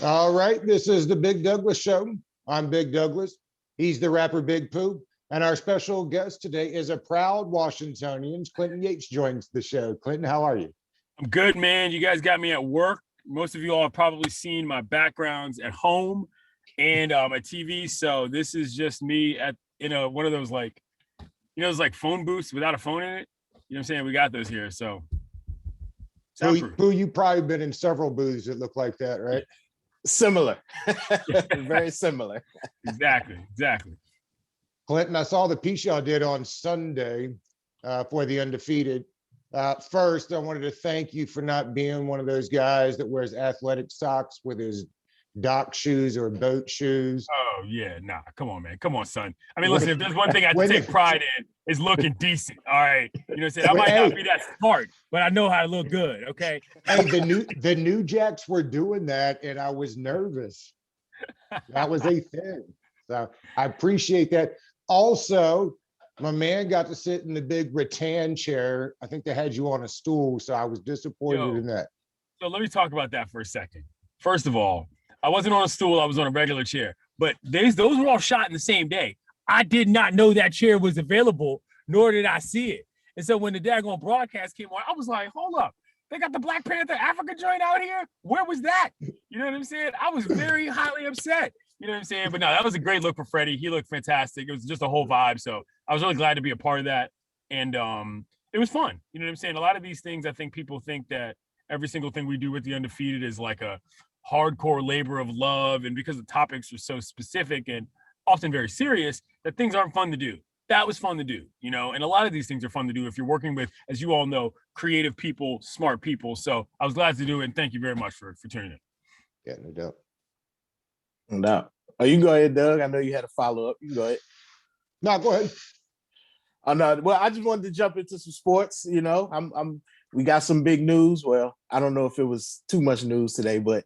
All right, this is the Big Douglas Show. I'm Big Douglas. He's the rapper Big Pooh. And our special guest today is a proud Washingtonian. Clinton Yates joins the show. Clinton, how are you? I'm good, man. You guys got me at work. Most of you all have probably seen my backgrounds at home and at TV. So this is just me in one of those those like phone booths without a phone in it. You know what I'm saying? We got those here. So Pooh, you've probably been in several booths that look like that, right? Similar. Very similar. Exactly. Clinton, I saw the piece y'all did on Sunday for the Undefeated. First, I wanted to thank you for not being one of those guys that wears athletic socks with his dock shoes or boat shoes. Oh, yeah. Nah, come on, man. Come on, son. I mean, listen, if there's one thing I take pride in, is looking decent. All right. You know what I'm saying? I might not be that smart, but I know how to look good. Okay. Hey, the New Jacks were doing that, and I was nervous. That was a thing. So I appreciate that. Also, my man got to sit in the big rattan chair. I think they had you on a stool, so I was disappointed in that. So let me talk about that for a second. First of all, I wasn't on a stool. I was on a regular chair. But those were all shot in the same day. I did not know that chair was available, nor did I see it. And so when the daggone broadcast came on, I was like, hold up. They got the Black Panther Africa joint out here? Where was that? You know what I'm saying? I was very highly upset. You know what I'm saying? But no, that was a great look for Freddie. He looked fantastic. It was just a whole vibe. So I was really glad to be a part of that. And it was fun. You know what I'm saying? A lot of these things, I think people think that every single thing we do with the Undefeated is like a hardcore labor of love. And because the topics are so specific and often very serious, that things aren't fun to do. That was fun to do, you know, and a lot of these things are fun to do if you're working with, as you all know, creative people, smart people. So I was glad to do it. And thank you very much for tuning in. Yeah, no doubt. No doubt. Oh, you can go ahead, Doug. I know you had a follow-up. You can go ahead. No, go ahead. No, well, I just wanted to jump into some sports. You know, we got some big news. Well, I don't know if it was too much news today, but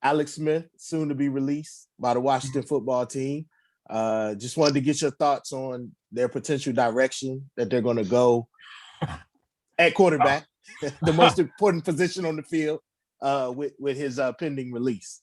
Alex Smith soon to be released by the Washington football team. Just wanted to get your thoughts on their potential direction that they're going to go at quarterback, the most important position on the field, with his pending release.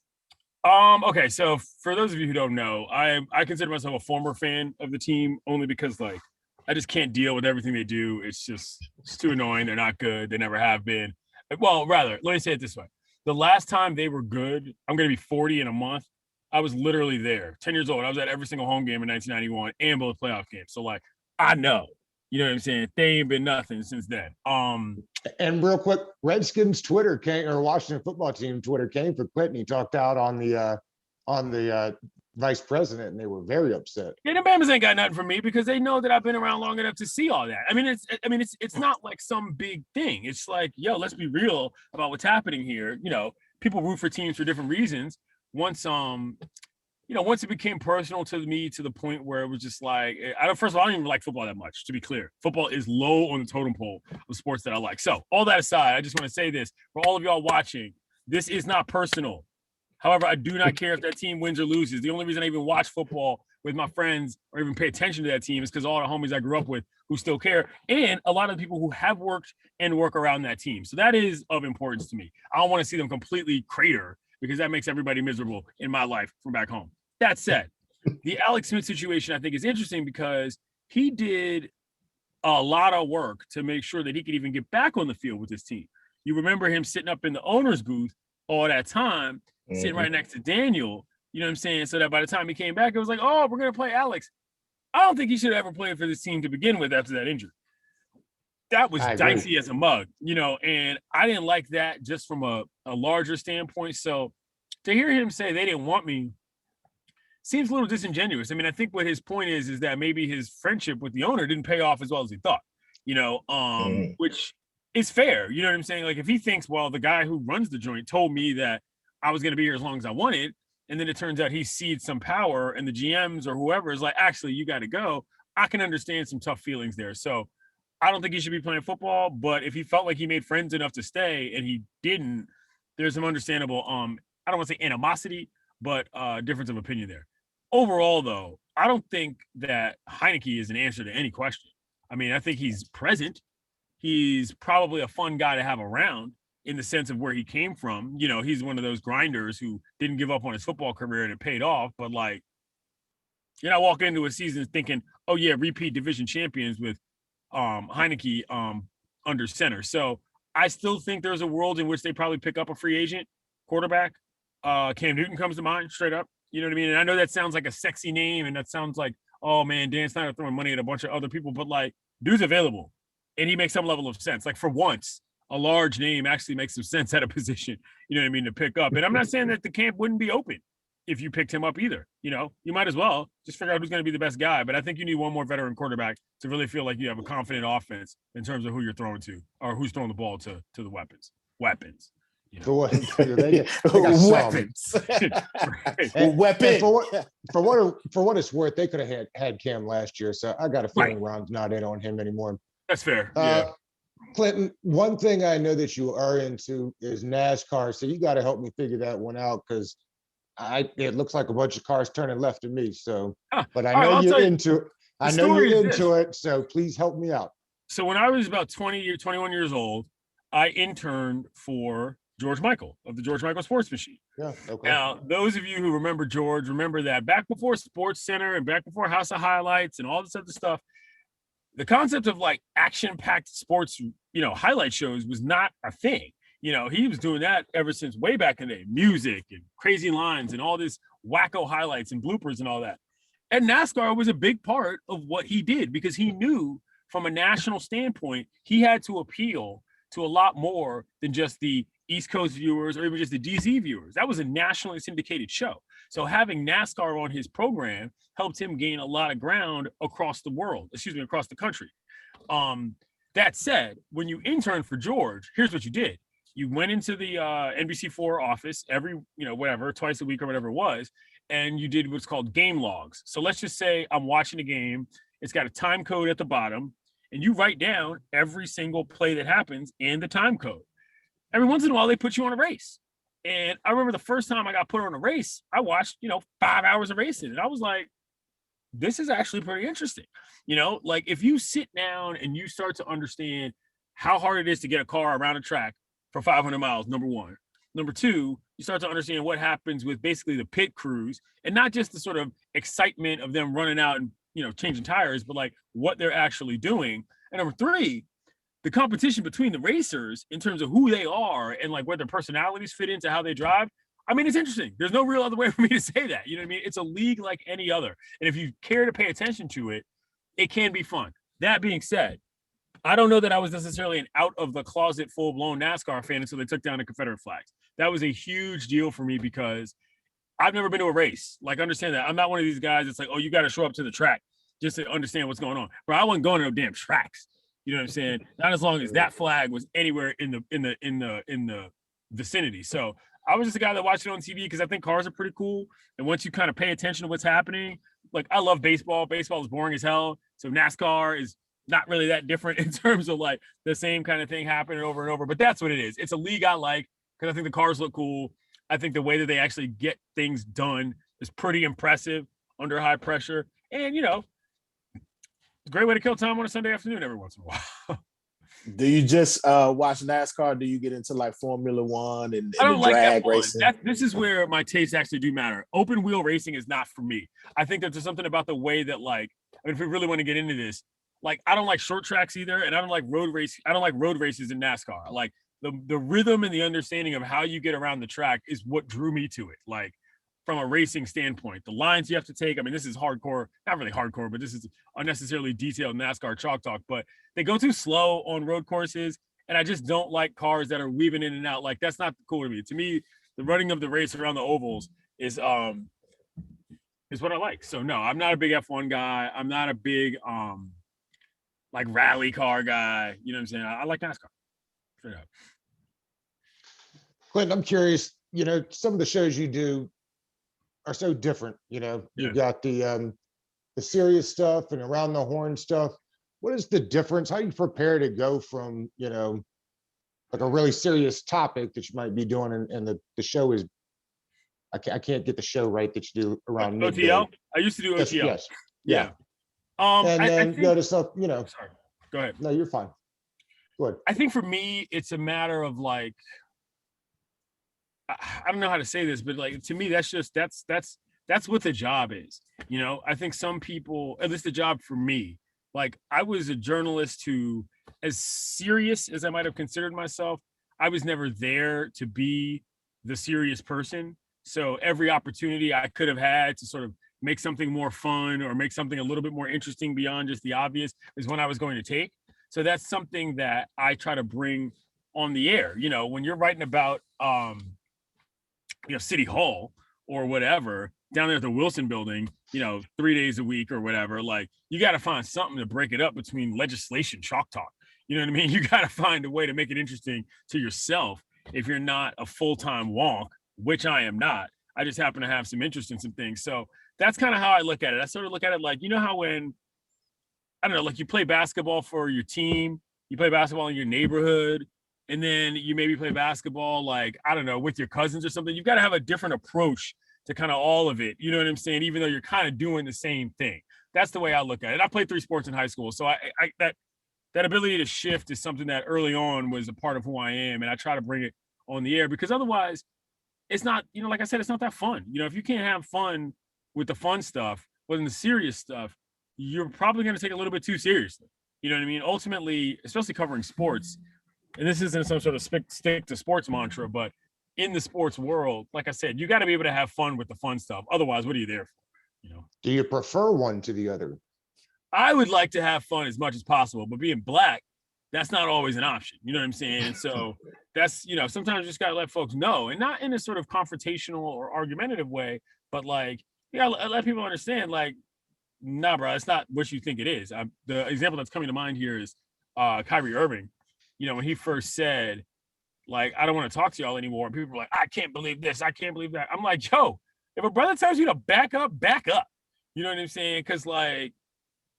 Okay, so for those of you who don't know, I consider myself a former fan of the team only because I just can't deal with everything they do. It's too annoying. They're not good. They never have been. Well, rather, let me say it this way. The last time they were good, I'm going to be 40 in a month. I was literally there, 10 years old. I was at every single home game in 1991 and both playoff games. So, I know. You know what I'm saying? They ain't been nothing since then. And real quick, Redskins Twitter came, or Washington football team Twitter came for Clinton. He talked out on the vice president, and they were very upset. Yeah, the Bama's ain't got nothing for me because they know that I've been around long enough to see all that. I mean, it's not like some big thing. It's like, yo, let's be real about what's happening here. You know, people root for teams for different reasons. Once it became personal to me to the point where it was just like, first of all, I don't even like football that much, to be clear. Football is low on the totem pole of sports that I like. So all that aside, I just want to say this for all of y'all watching, this is not personal. However, I do not care if that team wins or loses. The only reason I even watch football with my friends or even pay attention to that team is because all the homies I grew up with who still care, and a lot of the people who have worked and work around that team. So that is of importance to me. I don't want to see them completely crater because that makes everybody miserable in my life from back home. That said, the Alex Smith situation I think is interesting because he did a lot of work to make sure that he could even get back on the field with his team. You remember him sitting up in the owner's booth all that time, sitting right next to Daniel, you know what I'm saying? So that by the time he came back, it was like, oh, we're going to play Alex. I don't think he should have ever played for this team to begin with after that injury. That was dicey as a mug, you know, and I didn't like that just from a larger standpoint. So to hear him say they didn't want me seems a little disingenuous. I mean, I think what his point is that maybe his friendship with the owner didn't pay off as well as he thought, you know, which is fair. You know what I'm saying? Like if he thinks, well, the guy who runs the joint told me that I was going to be here as long as I wanted, and then it turns out he ceded some power and the GMs or whoever is like, actually, you got to go. I can understand some tough feelings there. So I don't think he should be playing football, but if he felt like he made friends enough to stay and he didn't, there's some understandable, I don't want to say animosity, but difference of opinion there. Overall, though, I don't think that Heineke is an answer to any question. I mean, I think he's present. He's probably a fun guy to have around. in the sense of where he came from. You know, he's one of those grinders who didn't give up on his football career and it paid off. But like, you're not walking into a season thinking, oh yeah, repeat division champions with Heineke under center. So I still think there's a world in which they probably pick up a free agent quarterback. Cam Newton comes to mind straight up. You know what I mean? And I know that sounds like a sexy name, and that sounds like, oh man, Dan Snyder throwing money at a bunch of other people, but like, dude's available, and he makes some level of sense. Like for once, a large name actually makes some sense at a position. You know what I mean, to pick up. And I'm not saying that the camp wouldn't be open if you picked him up either. You know, you might as well just figure out who's going to be the best guy. But I think you need one more veteran quarterback to really feel like you have a confident offense in terms of who you're throwing to or who's throwing the ball to the weapons. You know? They got weapons. And, Weapon. and for what it's worth, they could have had Cam last year. So I got a feeling Ron's not in on him anymore. That's fair. Yeah. Clinton, one thing I know that you are into is NASCAR. So you got to help me figure that one out, because it looks like a bunch of cars turning left to me. So, but I know you're into it. So please help me out. So when I was about 21 years old, I interned for George Michael of the George Michael Sports Machine. Yeah. Okay. Now, those of you who remember George, remember that back before Sports Center and back before House of Highlights and all this other stuff, the concept of like action-packed sports, highlight shows was not a thing. You know, he was doing that ever since way back in the day, music and crazy lines and all this wacko highlights and bloopers and all that. And NASCAR was a big part of what he did, because he knew from a national standpoint, he had to appeal to a lot more than just the East Coast viewers or even just the DC viewers. That was a nationally syndicated show. So having NASCAR on his program helped him gain a lot of ground across the country. That said, when you interned for George, here's what you did. You went into the NBC4 office every, twice a week or whatever it was, and you did what's called game logs. So let's just say I'm watching a game. It's got a time code at the bottom, and you write down every single play that happens and the time code. Every once in a while, they put you on a race. And I remember the first time I got put on a race, I watched, 5 hours of racing. And I was like, this is actually pretty interesting. Like if you sit down and you start to understand how hard it is to get a car around a track for 500 miles, number one. Number two, you start to understand what happens with basically the pit crews, and not just the sort of excitement of them running out and, changing tires, but like what they're actually doing. And number three, the competition between the racers in terms of who they are and like where their personalities fit into how they drive. I mean, it's interesting. There's no real other way for me to say that. You know what I mean? It's a league like any other. And if you care to pay attention to it, it can be fun. That being said, I don't know that I was necessarily an out of the closet, full blown NASCAR fan until they took down the Confederate flags. That was a huge deal for me because I've never been to a race. Like, understand that. I'm not one of these guys that's like, oh, you got to show up to the track just to understand what's going on. Bro, I wasn't going to no damn tracks. You know what I'm saying? Not as long as that flag was anywhere in the vicinity. So I was just a guy that watched it on TV because I think cars are pretty cool. And once you kind of pay attention to what's happening, like I love baseball. Baseball is boring as hell. So NASCAR is not really that different in terms of like the same kind of thing happening over and over. But that's what it is. It's a league I like because I think the cars look cool. I think the way that they actually get things done is pretty impressive under high pressure. And, great way to kill time on a Sunday afternoon every once in a while. Do you just watch NASCAR? Do you get into like Formula One and I don't the drag like racing? This is where my tastes actually do matter. Open wheel racing is not for me. I think there's something about the way that if we really want to get into this, like I don't like short tracks either, and I don't like road race. I don't like road races in NASCAR. Like the rhythm and the understanding of how you get around the track is what drew me to it. Like from a racing standpoint, the lines you have to take. I mean, this is hardcore, not really hardcore, but this is unnecessarily detailed NASCAR chalk talk, but they go too slow on road courses. And I just don't like cars that are weaving in and out. Like that's not cool to me. To me, the running of the race around the ovals is what I like. So no, I'm not a big F1 guy. I'm not a big, like rally car guy. You know what I'm saying? I like NASCAR. Straight up. Clinton, I'm curious, some of the shows you do are so different. You got the serious stuff and around the horn stuff. What is the difference? How do you prepare to go from, like a really serious topic that you might be doing and the show is, I can't get the show right that you do around midday. OTL? I used to do OTL. Yes. Yeah. And then I think, go to stuff, Sorry. Go ahead. No, you're fine. Good. I think for me, it's a matter of like, I don't know how to say this, but like to me, that's what the job is. You know, I think some people, at least the job for me, like I was a journalist who, as serious as I might have considered myself, I was never there to be the serious person. So every opportunity I could have had to sort of make something more fun or make something a little bit more interesting beyond just the obvious is when I was going to take. So that's something that I try to bring on the air. You know, when you're writing about City Hall or whatever down there at the Wilson building, 3 days a week or whatever, like you got to find something to break it up between legislation, chalk talk. You know what I mean? You got to find a way to make it interesting to yourself if you're not a full-time wonk, which I am not. I just happen to have some interest in some things. So that's kind of how I look at it. I sort of look at it like, how when, I don't know, like you play basketball for your team, you play basketball in your neighborhood, and then you maybe play basketball, like, I don't know, with your cousins or something. You've got to have a different approach to kind of all of it. You know what I'm saying? Even though you're kind of doing the same thing. That's the way I look at it. I played 3 sports in high school. So that ability to shift is something that early on was a part of who I am. And I try to bring it on the air because otherwise it's not, like I said, it's not that fun. If you can't have fun with the fun stuff, but in the serious stuff, you're probably going to take it a little bit too seriously. You know what I mean? Ultimately, especially covering sports, and this isn't some sort of stick to sports mantra, but in the sports world, like I said, you got to be able to have fun with the fun stuff. Otherwise, what are you there for? Do you prefer one to the other? I would like to have fun as much as possible, but being black, that's not always an option. You know what I'm saying? And so that's, sometimes you just got to let folks know, and not in a sort of confrontational or argumentative way, but like, let people understand, like, nah, bro, it's not what you think it is. The example that's coming to mind here is Kyrie Irving. When he first said, like, I don't want to talk to y'all anymore. And people were like, I can't believe this. I can't believe that. I'm like, yo, if a brother tells you to back up, back up. You know what I'm saying? Because, like,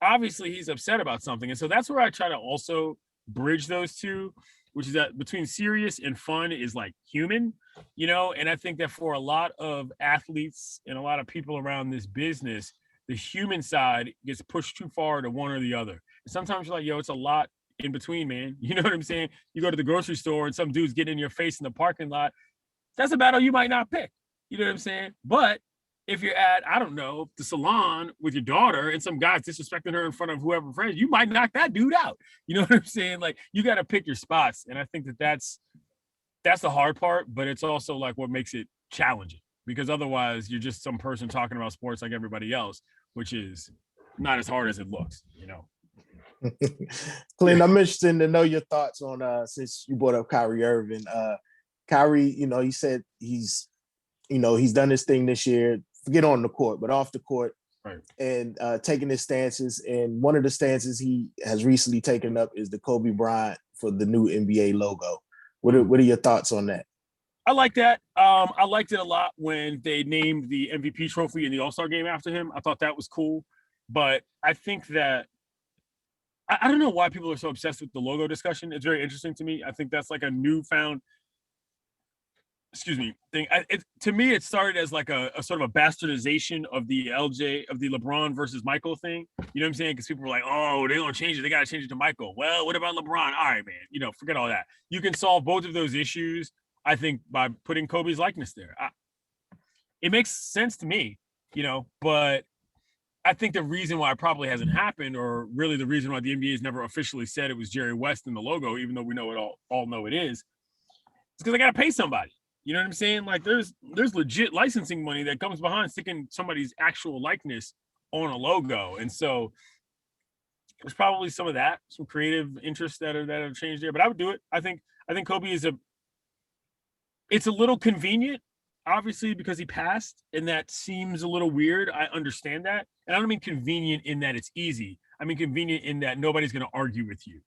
obviously he's upset about something. And so that's where I try to also bridge those two, which is that between serious and fun is like human, and I think that for a lot of athletes and a lot of people around this business, the human side gets pushed too far to one or the other. And sometimes you're like, yo, it's a lot in between, man. You know what I'm saying? You go to the grocery store and some dude's getting in your face in the parking lot. That's a battle you might not pick. You know what I'm saying? But if you're at, I don't know, the salon with your daughter and some guy's disrespecting her in front of whoever friends, you might knock that dude out. You know what I'm saying? Like, you got to pick your spots. And I think that's the hard part, but it's also like what makes it challenging, because otherwise you're just some person talking about sports like everybody else, which is not as hard as it looks, Clint, I'm interested to know your thoughts on since you brought up Kyrie Irving. Kyrie, he said he's done his thing this year, forget on the court, but off the court, right, and taking his stances. And one of the stances he has recently taken up is the Kobe Bryant for the new NBA logo. What are your thoughts on that? I like that. I liked it a lot when they named the MVP trophy in the All-Star game after him. I thought that was cool. But I think that I don't know why people are so obsessed with the logo discussion. It's very interesting to me. I think that's like a newfound thing. To me, it started as like a sort of a bastardization of the LeBron versus Michael thing. You know what I'm saying? Because people were like, oh, they don't change it. They got to change it to Michael. Well, what about LeBron? All right, man. Forget all that. You can solve both of those issues, I think, by putting Kobe's likeness there. It makes sense to me, but I think the reason why it probably hasn't happened, or really the reason why the NBA has never officially said it was Jerry West in the logo, even though we know it all know it is because they got to pay somebody. You know what I'm saying? Like there's legit licensing money that comes behind sticking somebody's actual likeness on a logo. And so there's probably some of that, some creative interests that have changed there, but I would do it. I think Kobe it's a little convenient, obviously, because he passed, and that seems a little weird. I understand that. And I don't mean convenient in that it's easy. I mean convenient in that nobody's going to argue with you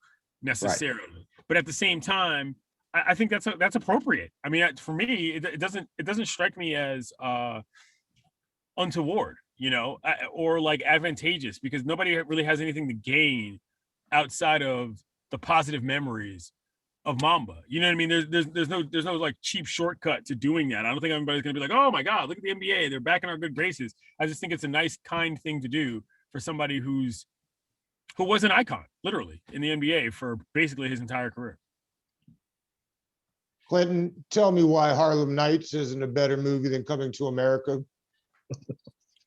necessarily. Right. But at the same time, I think that's appropriate. I mean, for me, it doesn't strike me as untoward, or like advantageous, because nobody really has anything to gain outside of the positive memories of Mamba. You know what I mean? There's no like cheap shortcut to doing that. I don't think everybody's gonna be like, oh my God, look at the NBA, they're back in our good graces. I just think it's a nice, kind thing to do for somebody who's who was an icon, literally, in the NBA for basically his entire career. Clinton, tell me why Harlem Nights isn't a better movie than Coming to America.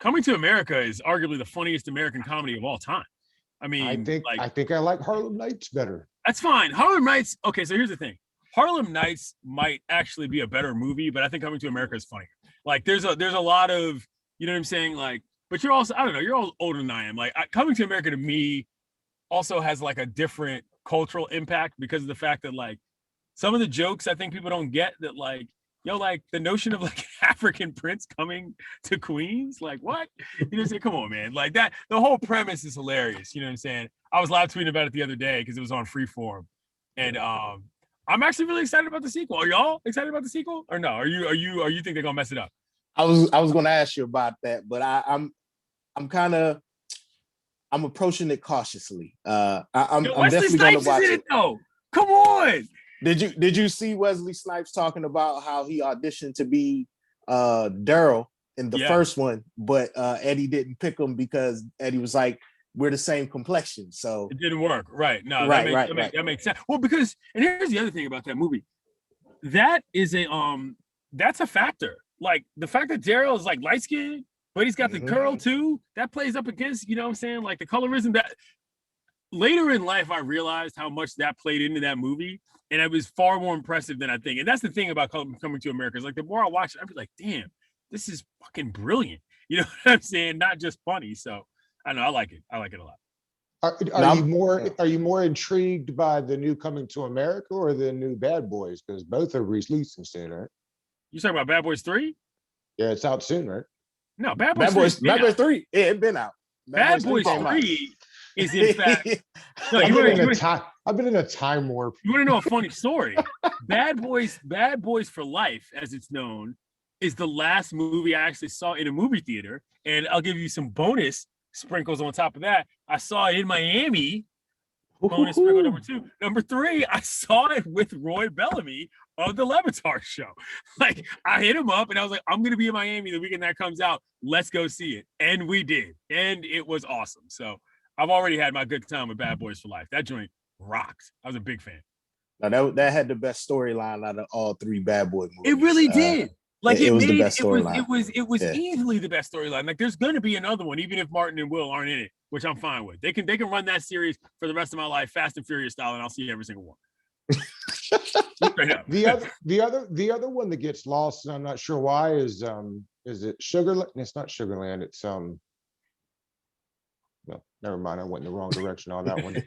Coming to America is arguably the funniest American comedy of all time. I mean, I think I like Harlem Nights better. That's fine. Harlem Nights. Okay, so here's the thing. Harlem Nights might actually be a better movie, but I think Coming to America is funnier. Like, there's a lot of, you know what I'm saying? Like, but you're also, I don't know, you're all older than I am. Like, Coming to America to me also has like a different cultural impact because of the fact that like some of the jokes I think people don't get that like, like the notion of like an African prince coming to Queens, like what? You know what I'm saying? Come on, man. Like that, the whole premise is hilarious. You know what I'm saying? I was live tweeting about it the other day because it was on Freeform. And I'm actually really excited about the sequel. Are y'all excited about the sequel? Or no? Are you think they're gonna mess it up? I was gonna ask you about that, but I'm approaching it cautiously. I'm definitely gonna watch it. Though. Come on. Did you see Wesley Snipes talking about how he auditioned to be Daryl in the first one, but Eddie didn't pick him because Eddie was like, we're the same complexion, so it didn't work. Right? No, that makes sense. Well, because and here's the other thing about that movie, that is that's a factor. Like the fact that Daryl is like light skinned, but he's got the curl too. That plays up against, you know what I'm saying, like the colorism. That later in life, I realized how much that played into that movie. And it was far more impressive than I think. And that's the thing about Coming to America. Is like the more I watch it, I'd be like, damn, this is fucking brilliant. You know what I'm saying? Not just funny. So I know I like it. I like it a lot. Are you more intrigued by the new Coming to America or the new Bad Boys? Because both are releasing soon, right? You talking about Bad Boys 3? Yeah, it's out soon, right? No, Bad Boys 3. Yeah, it's been out. Bad Boys 3 is in fact. No, I've been in a time warp. You want to know a funny story? Bad Boys for Life, as it's known, is the last movie I actually saw in a movie theater. And I'll give you some bonus sprinkles on top of that. I saw it in Miami. Bonus sprinkle number 2. Number 3, I saw it with Roy Bellamy of the Levitar Show. Like, I hit him up and I was like, I'm going to be in Miami the weekend that comes out. Let's go see it. And we did. And it was awesome. So I've already had my good time with Bad Boys for Life. That joint rocked. I was a big fan. Now that had the best storyline out of all 3 Bad Boy movies. It really did. Like it was the best storyline. It was easily the best storyline. Like there's going to be another one, even if Martin and Will aren't in it, which I'm fine with. They can run that series for the rest of my life, Fast and Furious style, and I'll see every single one. The other one that gets lost, and I'm not sure why, is it Sugarland? It's not Sugarland. It's well, never mind. I went in the wrong direction on that one.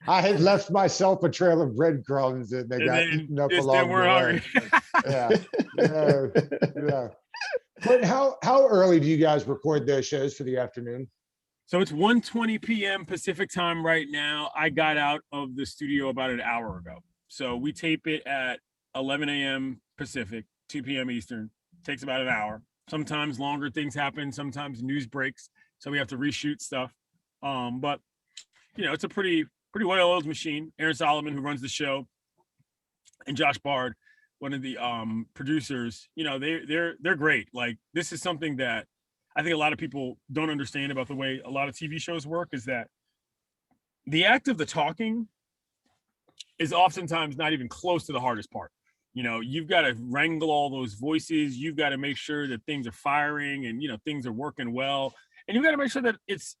I had left myself a trail of breadcrumbs and they got eaten up along the way. Yeah. But how early do you guys record those shows for the afternoon? So it's 1:20 p.m. Pacific time right now. I got out of the studio about an hour ago. So we tape it at 11 a.m. Pacific, 2 p.m. Eastern. Takes about an hour. Sometimes longer things happen. Sometimes news breaks. So we have to reshoot stuff. But you know, it's a pretty well-oiled machine. Aaron Solomon, who runs the show, and Josh Bard, one of the producers, you know, they're great. Like, this is something that I think a lot of people don't understand about the way a lot of TV shows work, is that the act of the talking is oftentimes not even close to the hardest part. You know, you've got to wrangle all those voices. You've got to make sure that things are firing and, you know, things are working well. And you've got to make sure that it's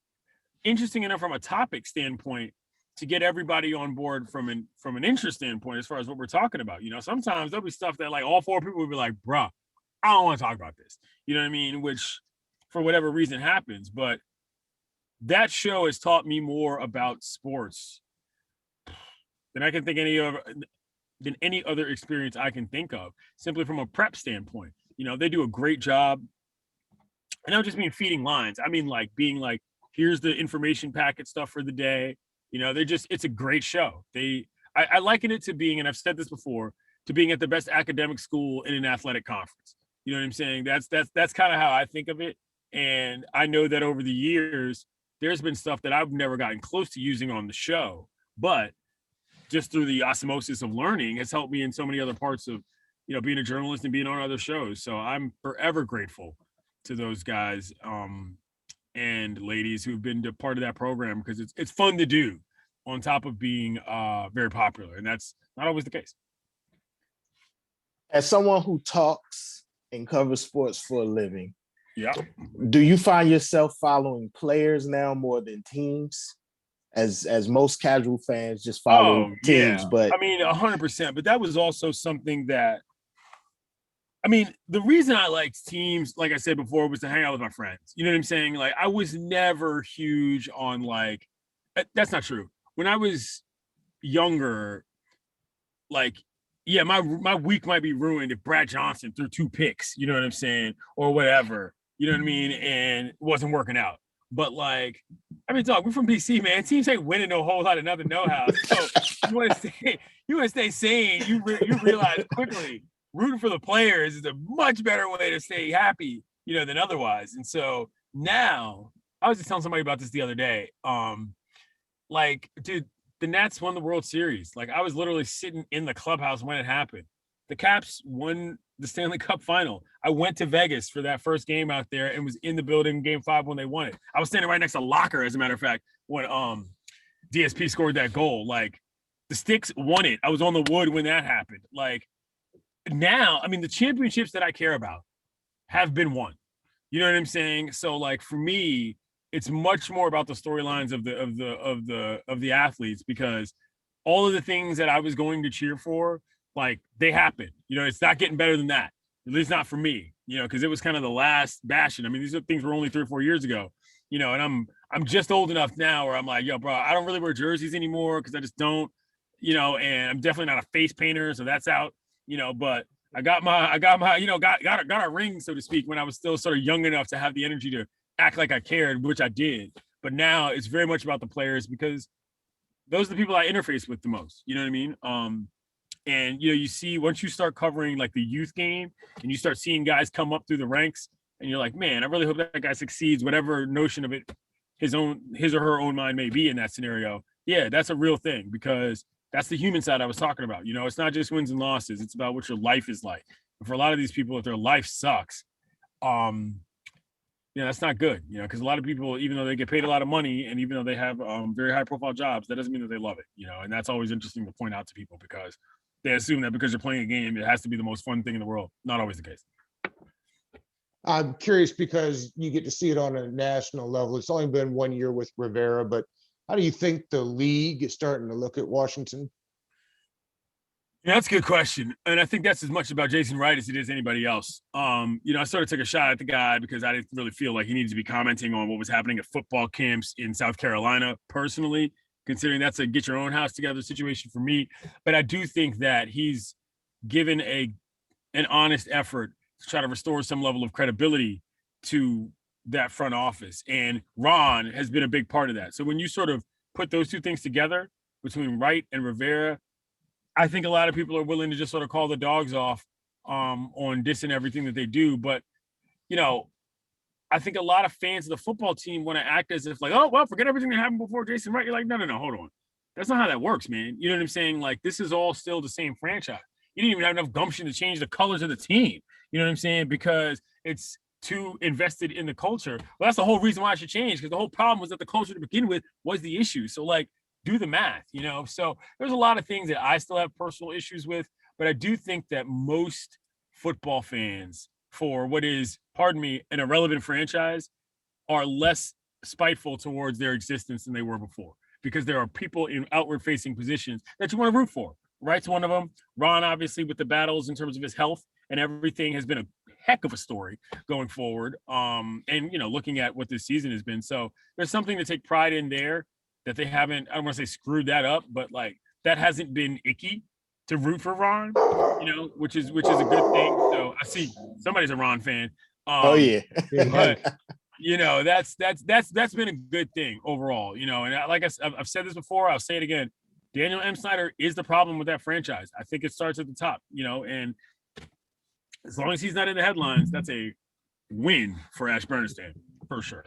interesting enough from a topic standpoint to get everybody on board from an interest standpoint as far as what we're talking about. You know, sometimes there'll be stuff that like all 4 people will be like, bruh, I don't want to talk about this. You know what I mean? Which for whatever reason happens. But that show has taught me more about sports than I can think than any other experience I can think of, simply from a prep standpoint. You know, they do a great job. And I don't just mean feeding lines. I mean like being like, here's the information packet stuff for the day. You know, it's a great show. I liken it to being, and I've said this before, to being at the best academic school in an athletic conference. You know what I'm saying? That's kind of how I think of it. And I know that over the years, there's been stuff that I've never gotten close to using on the show, but just through the osmosis of learning has helped me in so many other parts of, you know, being a journalist and being on other shows. So I'm forever grateful to those guys. and ladies who've been a part of that program because it's fun to do on top of being very popular. And that's not always the case. As someone who talks and covers sports for a living, Yeah. do you find yourself following players now more than teams? As most casual fans just follow teams, but I mean 100%. But that was also something that, I mean, the reason I liked teams, like I said before, was to hang out with my friends. You know what I'm saying? Like, I was never huge on like, that's not true. When I was younger, like, yeah, my week might be ruined if Brad Johnson threw 2 picks, you know what I'm saying, or whatever, you know what I mean, and it wasn't working out. But like, I mean, dog, we're from DC, man. Teams ain't winning a whole lot of nothing, no how. So you want to stay sane. You realize quickly rooting for the players is a much better way to stay happy, you know, than otherwise. And so now, I was just telling somebody about this the other day. Like, dude, the Nats won the World Series. Like, I was literally sitting in the clubhouse when it happened. The Caps won the Stanley Cup final. I went to Vegas for that first game out there and was in the building game 5 when they won it. I was standing right next to Locker, as a matter of fact, when DSP scored that goal. Like, the Sticks won it. I was on the wood when that happened. Like, now, I mean, the championships that I care about have been won. You know what I'm saying? So, like, for me, it's much more about the storylines of the athletes, because all of the things that I was going to cheer for, like, they happened. You know, it's not getting better than that. At least not for me, you know, because it was kind of the last bastion. I mean, these are things were only 3 or 4 years ago, you know, and I'm just old enough now where I'm like, yo, bro, I don't really wear jerseys anymore because I just don't, you know, and I'm definitely not a face painter, so that's out, you know, but I got my, you know, got a ring, so to speak, when I was still sort of young enough to have the energy to act like I cared, which I did. But now it's very much about the players, because those are the people I interface with the most. You know what I mean? And, you know, you see, once you start covering like the youth game and you start seeing guys come up through the ranks, and you're like, man, I really hope that guy succeeds, whatever notion of it his or her own mind may be in that scenario. Yeah, that's a real thing, because that's the human side I was talking about. You know, it's not just wins and losses. It's about what your life is like. And for a lot of these people, if their life sucks, yeah, that's not good, you know, because a lot of people, even though they get paid a lot of money and even though they have very high profile jobs, that doesn't mean that they love it, you know, and that's always interesting to point out to people, because they assume that because you're playing a game, it has to be the most fun thing in the world. Not always the case. I'm curious because you get to see it on a national level. It's only been 1 year with Rivera, but how do you think the league is starting to look at Washington? Yeah, that's a good question. And I think that's as much about Jason Wright as it is anybody else. You know, I sort of took a shot at the guy because I didn't really feel like he needed to be commenting on what was happening at football camps in South Carolina personally, considering that's a get your own house together situation for me. But I do think that he's given an honest effort to try to restore some level of credibility to that front office. And Ron has been a big part of that. So when you sort of put those two things together between Wright and Rivera, I think a lot of people are willing to just sort of call the dogs off on dissing everything that they do. But, you know, I think a lot of fans of the football team want to act as if like, oh, well, forget everything that happened before Jason Wright. You're like, no, hold on. That's not how that works, man. You know what I'm saying? Like, this is all still the same franchise. You didn't even have enough gumption to change the colors of the team. You know what I'm saying? Because it's too invested in the culture. Well, that's the whole reason why I should change, because the whole problem was that the culture to begin with was the issue. So, like, do the math, you know? So there's a lot of things that I still have personal issues with, but I do think that most football fans, for what is, pardon me, an irrelevant franchise, are less spiteful towards their existence than they were before, because there are people in outward facing positions that you want to root for. Wright's one of them. Ron, obviously, with the battles in terms of his health and everything, has been a heck of a story going forward. And, you know, looking at what this season has been. So there's something to take pride in there, that they haven't, I don't want to say screwed that up, but like that hasn't been icky to root for Ron, you know, which is a good thing. So I see somebody's a Ron fan. Oh yeah. But you know, that's been a good thing overall, you know. And like I've said this before, I'll say it again. Daniel M. Snyder is the problem with that franchise. I think it starts at the top, you know, and as long as he's not in the headlines, that's a win for Ashburnistan for sure.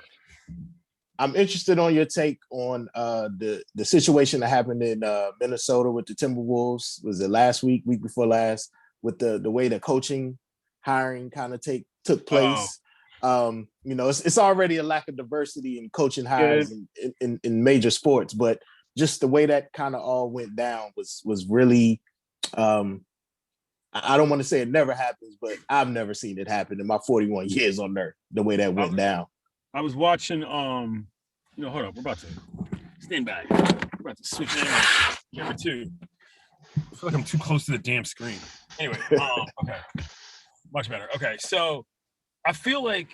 I'm interested on your take on the situation that happened in Minnesota with the Timberwolves. Was it last week before last, with the way the coaching hiring kind of took place? It's already a lack of diversity in coaching hires in major sports, but just the way that kind of all went down was really, I don't want to say it never happens, but I've never seen it happen in my 41 years on Earth, the way that went down. I was watching, hold up, we're about to stand back. We're about to switch camera 2. I feel like I'm too close to the damn screen. Anyway, okay. Much better. Okay, so I feel like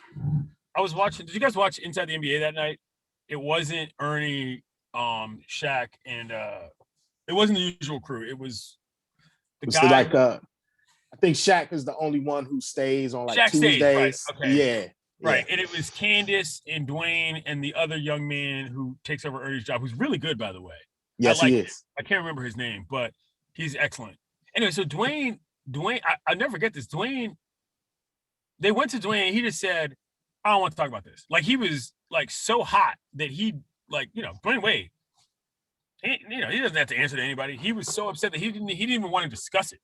I was watching. Did you guys watch Inside the NBA that night? It wasn't Ernie, Shaq, and it wasn't the usual crew. It was the guy. I think Shaq is the only one who stays on Shaq Tuesdays. Stays, right. Okay. Yeah. Right. And it was Candace and Dwayne and the other young man who takes over Ernie's job, who's really good, by the way. Yes, he is. I can't remember his name, but he's excellent. Anyway, so Dwayne, I never forget this. Dwayne, they went to Dwayne and he just said, I don't want to talk about this. Like, he was like so hot that he, like, Dwayne Wade, he doesn't have to answer to anybody. He was so upset that he didn't even want to discuss it.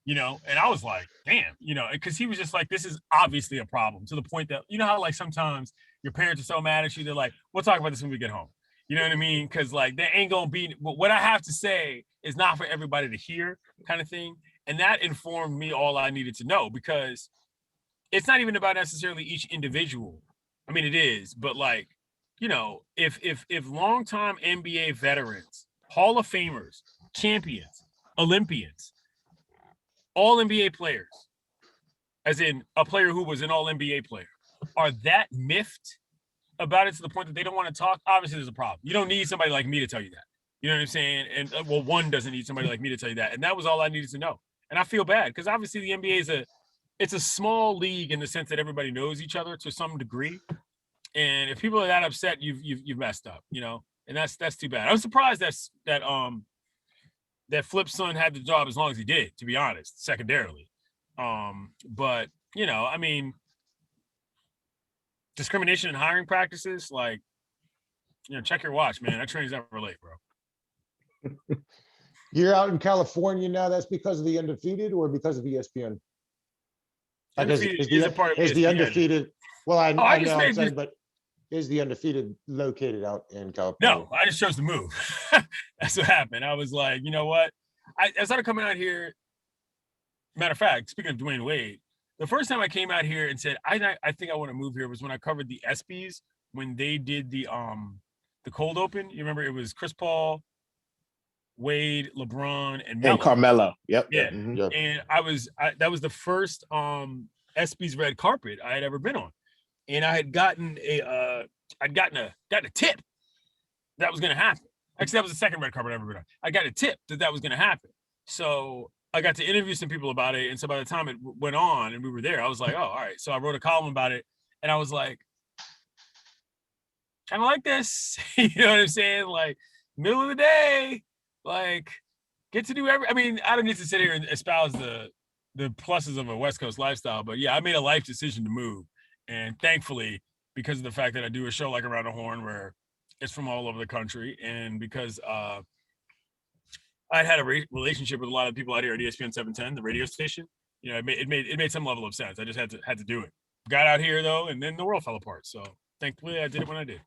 And I was like, damn, because he was just like, this is obviously a problem, to the point that, how like sometimes your parents are so mad at you, they're like, we'll talk about this when we get home. You know what I mean? Because like, they ain't gonna be, what I have to say is not for everybody to hear, kind of thing. And that informed me all I needed to know, because it's not even about necessarily each individual. I mean, it is, but like, if longtime NBA veterans, Hall of Famers, champions, Olympians, all NBA players, as in a player who was an all NBA player, are that miffed about it to the point that they don't want to talk, obviously there's a problem. You don't need somebody like me to tell you that. You know what I'm saying? And one doesn't need somebody like me to tell you that. And that was all I needed to know. And I feel bad because obviously the NBA it's a small league in the sense that everybody knows each other to some degree. And if people are that upset, you've messed up, and that's too bad. I'm surprised that Flip's son had the job as long as he did, to be honest, secondarily. But, I mean, discrimination in hiring practices, like, check your watch, man. That train's never late, bro. You're out in California now. That's because of the Undefeated or because of ESPN? Undefeated is a part of ESPN. Is the Undefeated, well, I know, I'm saying, just, but is the Undefeated located out in California? No, I just chose to move. That's what happened. I was like, you know what? I started coming out here. Matter of fact, speaking of Dwayne Wade, the first time I came out here and said, I think I want to move here was when I covered the ESPYs, when they did the cold open. You remember it was Chris Paul, Wade, LeBron, and Carmelo. Yep. Yeah. Mm-hmm. Yep. And that was the first ESPYs red carpet I had ever been on. And I had gotten a tip that was going to happen. Actually, that was the second red carpet I ever been on. I got a tip that was going to happen. So I got to interview some people about it. And so by the time it went on and we were there, I was like, oh, all right. So I wrote a column about it. And I was like, kind of like this. You know what I'm saying? Like, middle of the day, like, get to do I mean, I don't need to sit here and espouse the pluses of a West Coast lifestyle. But yeah, I made a life decision to move. And thankfully, because of the fact that I do a show like Around the Horn where it's from all over the country, and because I'd had a relationship with a lot of people out here at ESPN 710, the radio station, it made some level of sense. I just had to do it. Got out here though, and then the world fell apart. So thankfully, I did it when I did.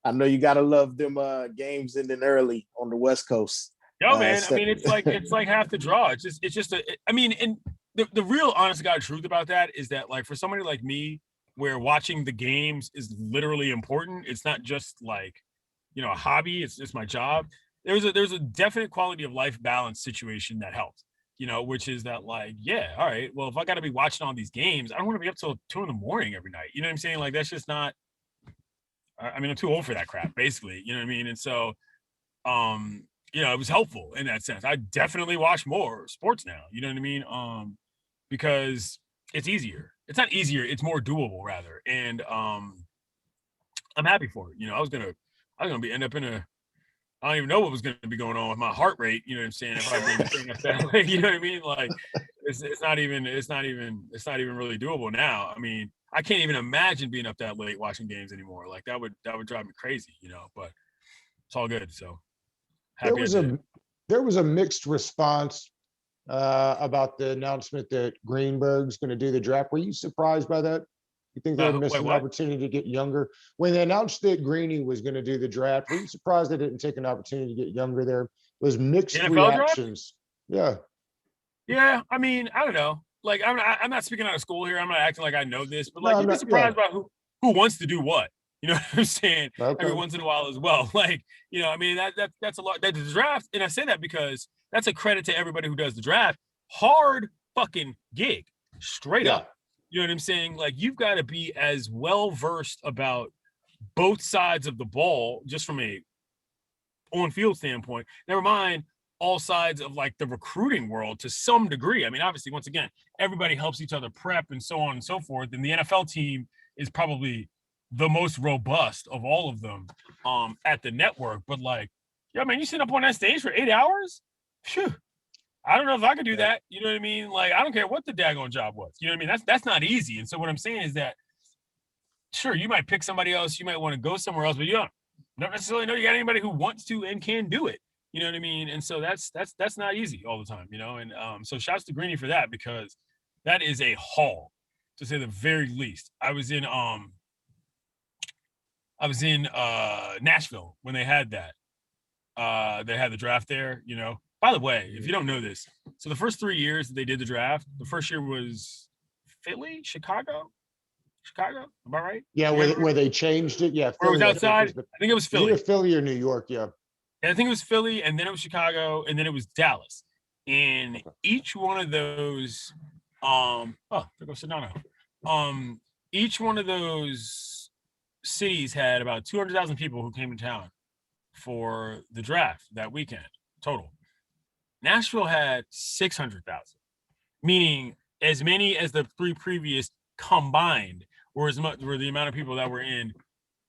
I know you gotta love them games ending early on the West Coast. Yo, man, I mean, it's like half the draw. And the real honest to God truth about that is that, like, for somebody like me, where watching the games is literally important, it's not just like, a hobby, it's my job. There's a definite quality of life balance situation that helps, which is that, like, yeah, all right, well, if I got to be watching all these games, I don't want to be up till 2 a.m. every night. You know what I'm saying? Like, that's just not, I mean, I'm too old for that crap, basically. You know what I mean? And so, it was helpful in that sense. I definitely watch more sports now. You know what I mean? Because it's easier. It's not easier. It's more doable, rather. And I'm happy for it. I was gonna end up in a. I don't even know what was gonna be going on with my heart rate. You know what I'm saying? If I've been staying up that way, you know what I mean? Like, it's not even really doable now. I mean, I can't even imagine being up that late watching games anymore. Like, that would drive me crazy. But it's all good. So. There was a mixed response about the announcement that Greenberg's going to do the draft. Were you surprised by that? You think they're missing an opportunity to get younger? When they announced that Greeny was going to do the draft, were you surprised they didn't take an opportunity to get younger there? It was mixed reactions. Yeah. Yeah. I mean, I don't know. Like, I'm not speaking out of school here. I'm not acting like I know this, but like, you'd be surprised by who wants to do what. You know what I'm saying? Okay. Every once in a while as well. Like, you know, I mean, that's a lot. That the draft, and I say that because that's a credit to everybody who does the draft. Hard fucking gig, straight up. You know what I'm saying? Like, you've got to be as well versed about both sides of the ball, just from a on-field standpoint. Never mind all sides of like the recruiting world to some degree. I mean, obviously, once again, everybody helps each other prep and so on and so forth. And the NFL team is probably the most robust of all of them at the network. But like, yeah, man, you sit up on that stage for 8 hours? Phew. I don't know if I could do that. You know what I mean? Like, I don't care what the daggone job was. You know what I mean? That's not easy. And so what I'm saying is that, sure, you might pick somebody else. You might want to go somewhere else, but you don't necessarily know you got anybody who wants to and can do it. You know what I mean? And so that's not easy all the time, you know? And so shouts to Greeny for that, because that is a haul, to say the very least. I was in Nashville when they had that. They had the draft there, you know. By the way, if you don't know this, so the first 3 years that they did the draft, the first year was Philly, Chicago. Am I right? Yeah, where they changed it. Yeah, Philly, where it was outside. I think it was Philly. Either Philly or New York. Yeah. And I think it was Philly, and then it was Chicago, and then it was Dallas. And each one of those, there goes Sedano. Each one of those cities had about 200,000 people who came to town for the draft that weekend total. Nashville had 600,000, meaning as many as the 3 previous combined were the amount of people that were in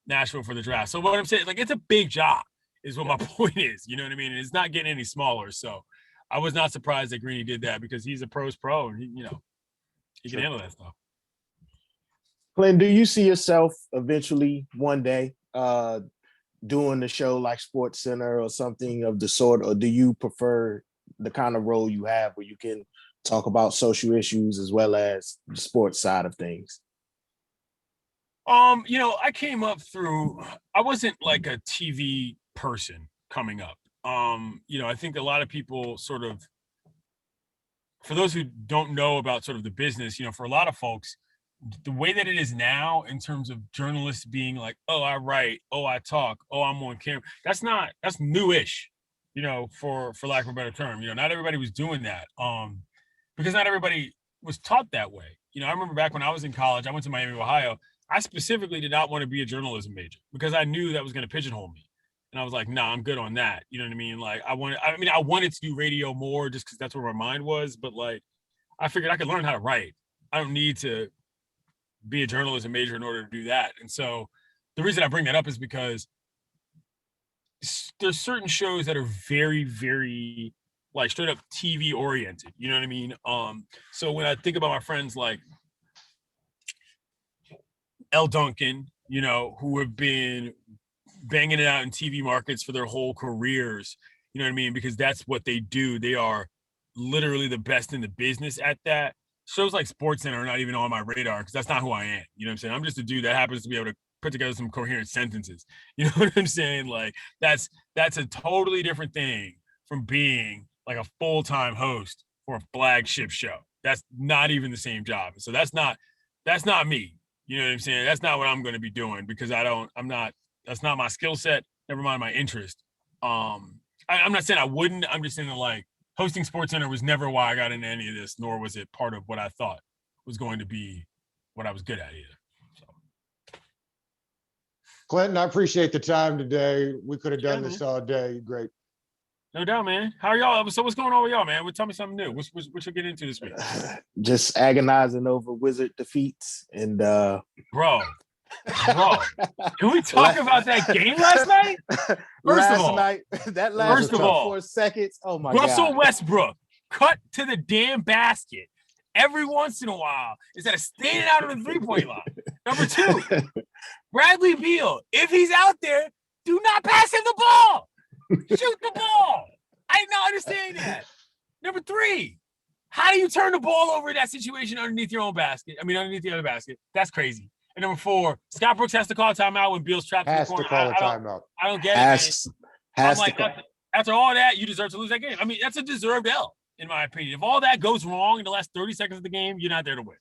Nashville for the draft. So what I'm saying, like, it's a big job, is what my point is. You know what I mean? And it's not getting any smaller. So I was not surprised that Greeny did that, because he's a pro's pro, and he can handle that stuff. Clint, do you see yourself eventually one day doing the show like Sports Center or something of the sort, or do you prefer the kind of role you have where you can talk about social issues as well as the sports side of things? I came up through, I wasn't like a TV person coming up. I think a lot of people sort of, for those who don't know about sort of the business, for a lot of folks, the way that it is now in terms of journalists being like, oh, I write, oh, I talk, oh, I'm on camera. That's newish, for lack of a better term. Not everybody was doing that. Because not everybody was taught that way. I remember back when I was in college, I went to Miami, Ohio. I specifically did not want to be a journalism major because I knew that was going to pigeonhole me. And I was like, nah, I'm good on that. You know what I mean? Like, I wanted to do radio more just because that's where my mind was. But like, I figured I could learn how to write. I don't need to be a journalism major in order to do that. And so the reason I bring that up is because there's certain shows that are very, very like straight up TV oriented. You know what I mean? So when I think about my friends like Elle Duncan, who have been banging it out in TV markets for their whole careers, you know what I mean? Because that's what they do. They are literally the best in the business at that. Shows like SportsCenter are not even on my radar because that's not who I am. You know what I'm saying? I'm just a dude that happens to be able to put together some coherent sentences. You know what I'm saying? Like that's a totally different thing from being like a full-time host for a flagship show. That's not even the same job. So that's not me. You know what I'm saying? That's not what I'm going to be doing because that's not my skill set. Never mind my interest. I'm not saying I wouldn't. I'm just saying that like hosting SportsCenter was never why I got into any of this, nor was it part of what I thought was going to be what I was good at either. So. Clinton, I appreciate the time today. We could have done this all day. Great. No doubt, man. How are y'all? So what's going on with y'all, man? Tell me something new. What you get into this week? Just agonizing over Wizard defeats and Bro, can we talk about that game last night? That last 4 seconds. Oh my God. Russell Westbrook cut to the damn basket every once in a while instead of standing out on the 3-point line. Number 2, Bradley Beal, if he's out there, do not pass him the ball. Shoot the ball. I did not understand that. Number 3, How do you turn the ball over in that situation underneath your own basket? I mean, underneath the other basket. That's crazy. And number 4, Scott Brooks has to call a timeout when Beal's trapped in the Has corner. to call a timeout. I don't get it, man. I'm like, after all that, you deserve to lose that game. I mean, that's a deserved L, in my opinion. If all that goes wrong in the last 30 seconds of the game, you're not there to win.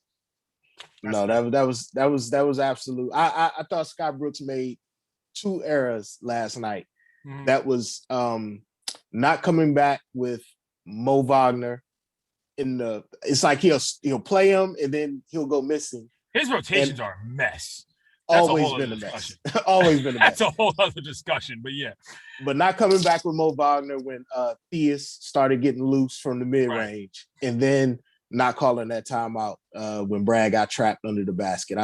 No, that was absolute. I thought Scott Brooks made 2 errors last night. Mhm. That was not coming back with Mo Wagner it's like he'll play him and then he'll go missing. His rotations are a mess. That's always been a mess. Always been a mess. That's a whole other discussion, but yeah. But not coming back with Mo Wagner when Theus started getting loose from the mid-range, and then not calling that timeout when Brad got trapped under the basket.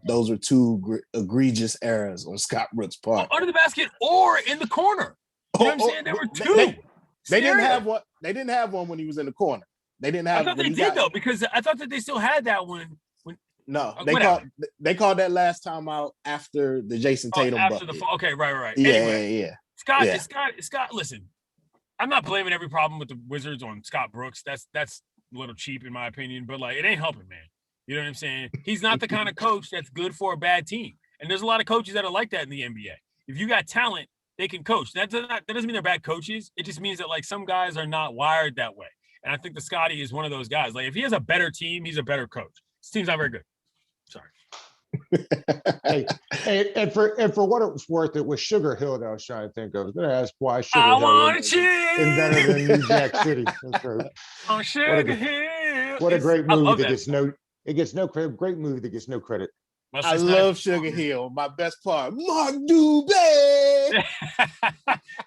Those were 2 egregious errors on Scott Brooks' part. Under the basket or in the corner. You know what I'm saying? There were 2. They didn't have one. They didn't have one when he was in the corner. They didn't have. I thought they did though, because I thought that they still had that one. No, they called that last time out after the Jason Tatum bucket. Okay, right. Yeah, anyway, yeah. Scott. Listen, I'm not blaming every problem with the Wizards on Scott Brooks. That's a little cheap in my opinion, but like it ain't helping, man. You know what I'm saying? He's not the kind of coach that's good for a bad team, and there's a lot of coaches that are like that in the NBA. If you got talent, they can coach. That doesn't mean they're bad coaches. It just means that like some guys are not wired that way. And I think the Scotty is one of those guys. Like if he has a better team, he's a better coach. His team's not very good. Sorry. and for what it was worth, it was Sugar Hill that I was trying to think of. I was going to ask why Sugar I Hill want is to better than New Jack City. On Sugar Hill. What a great movie that gets no credit. Great movie that gets no credit. I love Sugar Hill. My best part, Mark Dubé.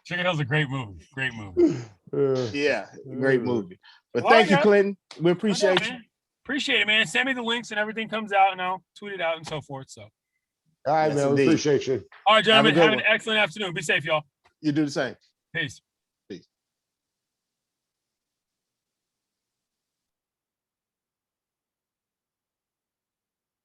Sugar Hill's a great movie. Great movie. Yeah, great movie. But thank you, Clinton. We appreciate you. Appreciate it, man. Send me the links and everything comes out, and I'll tweet it out and so forth. So, all right, man. We appreciate you. All right, gentlemen. Have an excellent afternoon. Be safe, y'all. You do the same. Peace.